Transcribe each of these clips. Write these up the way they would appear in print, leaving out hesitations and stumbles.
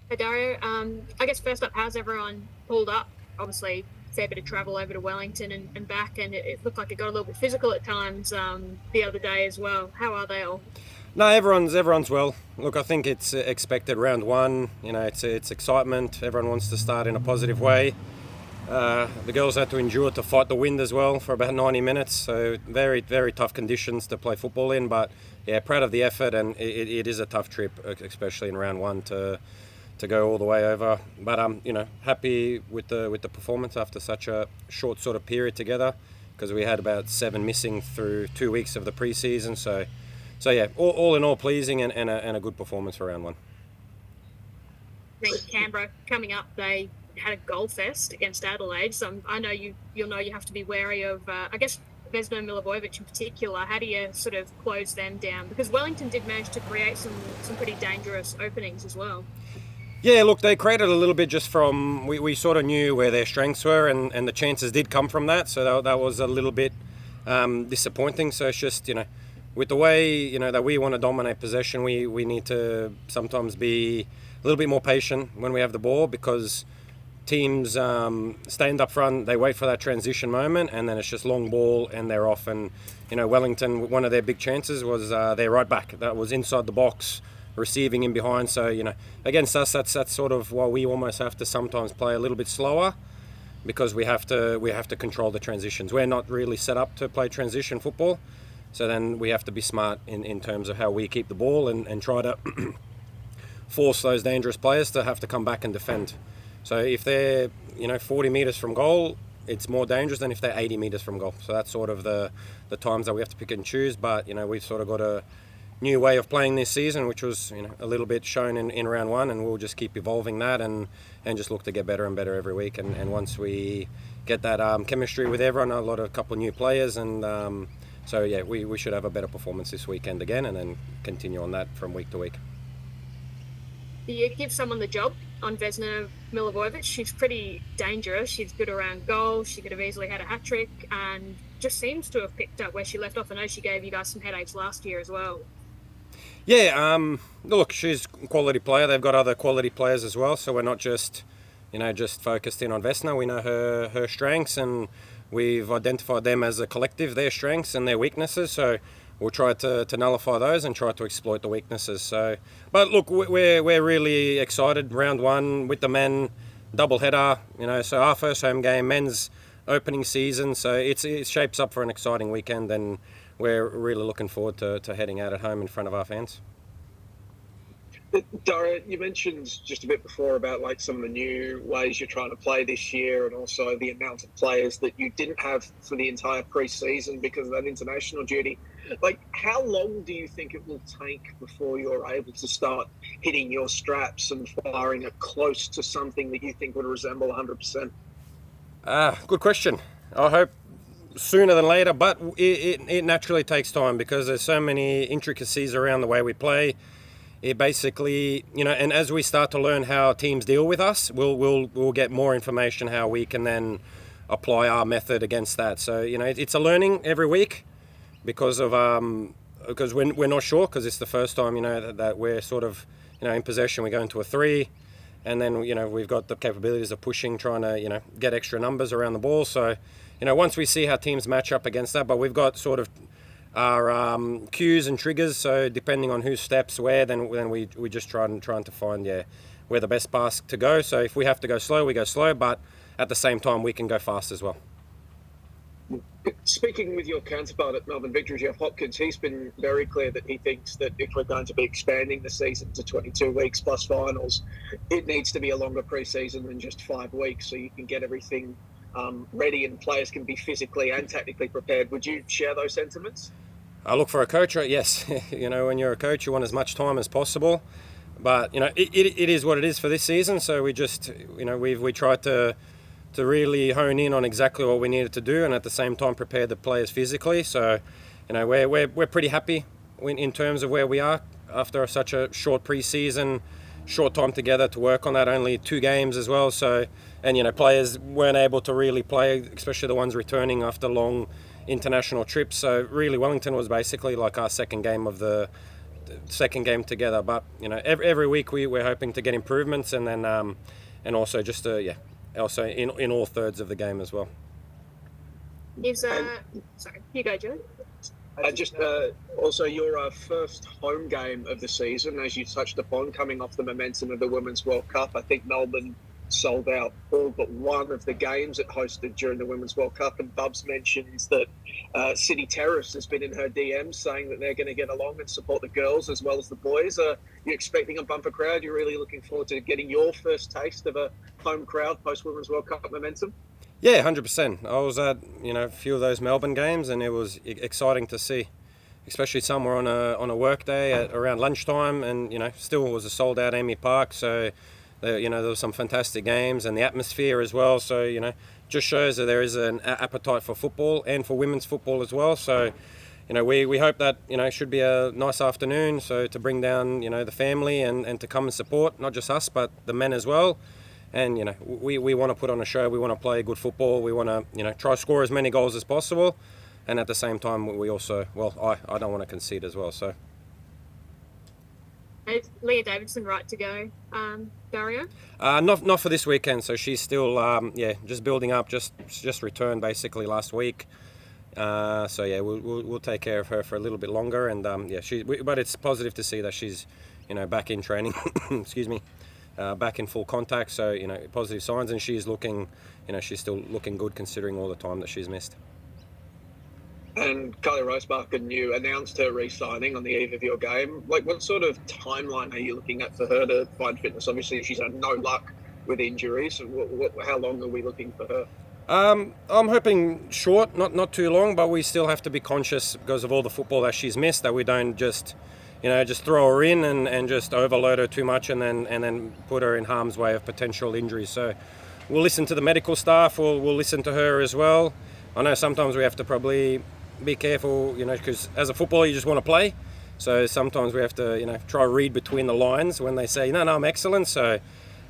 Hey Dario, I guess first up, how's everyone pulled up? Obviously, fair bit of travel over to Wellington and back, and it looked like it got a little bit physical at times the other day as well. How are they all? No, everyone's well. Look, I think it's expected round one. It's excitement. Everyone wants to start in a positive way. The girls had to endure to fight the wind as well for about 90 minutes. So very very tough conditions to play football in. But yeah, proud of the effort, and it is a tough trip, especially in round one to go all the way over. But happy with the performance after such a short sort of period together, because we had about 7 missing through 2 weeks of the preseason. So yeah, all in all, pleasing and a good performance for round one. I think Canberra coming up, they had a goal fest against Adelaide. So I know you'll know you have to be wary of, I guess, Vesna Milivojevic in particular. How do you sort of close them down? Because Wellington did manage to create some pretty dangerous openings as well. Yeah, look, they created a little bit just from we sort of knew where their strengths were, and the chances did come from that. So that was a little bit disappointing. So it's just with the way that we want to dominate possession, we need to sometimes be a little bit more patient when we have the ball, because teams stand up front, they wait for that transition moment, and then it's just long ball and they're off. And Wellington, one of their big chances was their right back that was inside the box, receiving in behind. So against us, that's sort of why we almost have to sometimes play a little bit slower, because we have to control the transitions. We're not really set up to play transition football, so then we have to be smart in terms of how we keep the ball and try to force those dangerous players to have to come back and defend. So if they're 40 metres from goal, it's more dangerous than if they're 80 metres from goal. So that's sort of the times that we have to pick and choose. But we've sort of got a new way of playing this season, which was a little bit shown in round one, and we'll just keep evolving that and just look to get better and better every week. And once we get that chemistry with everyone, a couple of new players, and so yeah, we should have a better performance this weekend again, and then continue on that from week to week. You give someone the job on Vesna Milivojevic. She's pretty dangerous. She's good around goal. She could have easily had a hat trick, and just seems to have picked up where she left off. I know she gave you guys some headaches last year as well. Yeah, look, she's a quality player. They've got other quality players as well, so we're not just focused in on Vesna. We know her strengths, and we've identified them as a collective, their strengths and their weaknesses. So we'll try to nullify those and try to exploit the weaknesses. So, but look, we're really excited. Round one with the men, double header. So our first home game, men's opening season. So it shapes up for an exciting weekend, and we're really looking forward to heading out at home in front of our fans. Dario, you mentioned just a bit before about like some of the new ways you're trying to play this year, and also the amount of players that you didn't have for the entire pre-season because of that international duty. Like, how long do you think it will take before you're able to start hitting your straps and firing it close to something that you think would resemble 100%? Good question. I hope sooner than later, but it naturally takes time, because there's so many intricacies around the way we play. It basically, and as we start to learn how teams deal with us, we'll get more information how we can then apply our method against that. So it's a learning every week, because we're not sure, because it's the first time that we're sort of in possession. We go into a three, and then we've got the capabilities of pushing, trying to get extra numbers around the ball. So once we see how teams match up against that, but we've got sort of our cues and triggers. So depending on who steps where, then we just trying to find where the best pass to go. So if we have to go slow, we go slow, but at the same time we can go fast as well. Speaking with your counterpart at Melbourne Victory, Jeff Hopkins, he's been very clear that he thinks that if we're going to be expanding the season to 22 weeks plus finals, it needs to be a longer pre-season than just 5 weeks, so you can get everything ready and players can be physically and technically prepared. Would you share those sentiments? I look, for a coach, yes. When you're a coach, you want as much time as possible. But it is what it is for this season. So we just we tried to really hone in on exactly what we needed to do, and at the same time prepare the players physically. So we're pretty happy in terms of where we are after such a short pre-season, short time together to work on that. Only 2 games as well. So players weren't able to really play, especially the ones returning after long international trips. So really, Wellington was basically like our second game of the second game together. But every week we're hoping to get improvements, and then and also just also in all thirds of the game as well. Sorry, you go, Joe. Also your first home game of the season, as you touched upon, coming off the momentum of the Women's World Cup. I think Melbourne sold out all but one of the games it hosted during the Women's World Cup, and Bubs mentions that City Terrace has been in her DMs saying that they're going to get along and support the girls as well as the boys. Are you expecting a bumper crowd? You're really looking forward to getting your first taste of a home crowd post Women's World Cup momentum? Yeah, 100%. I was at a few of those Melbourne games, and it was exciting to see, especially some were on a work day at around lunchtime, and still was a sold out Amy Park. So there were some fantastic games, and the atmosphere as well. So just shows that there is an appetite for football and for women's football as well. So we hope that it should be a nice afternoon. So to bring down the family and to come and support not just us but the men as well. And we want to put on a show. We want to play good football. We want to try to score as many goals as possible, and at the same time we also I don't want to concede as well. So is Leah Davidson right to go, Dario? Not for this weekend. So she's still just building up. Just returned basically last week. We'll take care of her for a little bit longer. And but it's positive to see that she's back in training. Excuse me. Back in full contact, so positive signs, and she's looking, she's still looking good considering all the time that she's missed. And Kylie Rosebakken, you announced her re-signing on the eve of your game. Like, what sort of timeline are you looking at for her to find fitness? Obviously, she's had no luck with injuries. How long are we looking for her? I'm hoping short, not too long, but we still have to be conscious because of all the football that she's missed, that we don't just throw her in and just overload her too much and then put her in harm's way of potential injuries. So we'll listen to the medical staff, we'll listen to her as well. I know sometimes we have to probably be careful, because as a footballer you just want to play. So sometimes we have to, try to read between the lines when they say, no, I'm excellent. So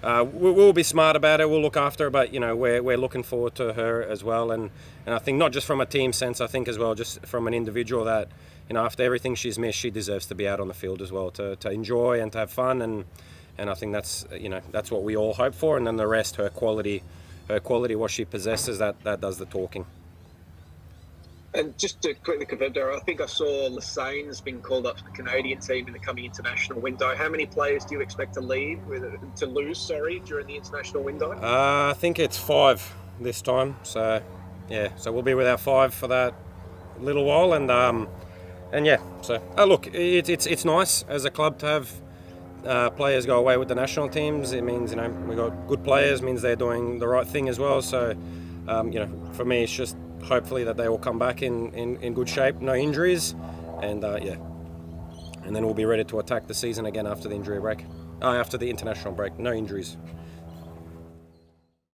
we'll be smart about it, we'll look after her, but, we're looking forward to her as well. And I think not just from a team sense, I think as well just from an individual that, after everything she's missed, she deserves to be out on the field as well, to enjoy and to have fun, and I think that's that's what we all hope for, and then the rest, her quality, what she possesses, that does the talking. And just to quickly confirm, Daryl, I think I saw Lassaine's been called up to the Canadian team in the coming international window. How many players do you expect to lose during the international window? I think it's 5 this time. So we'll be with our 5 for that little while, and look, it's nice as a club to have players go away with the national teams. It means we got good players, means they're doing the right thing as well. So for me, it's just hopefully that they will come back in good shape, no injuries, and then we'll be ready to attack the season again after the injury break, after the international break, no injuries.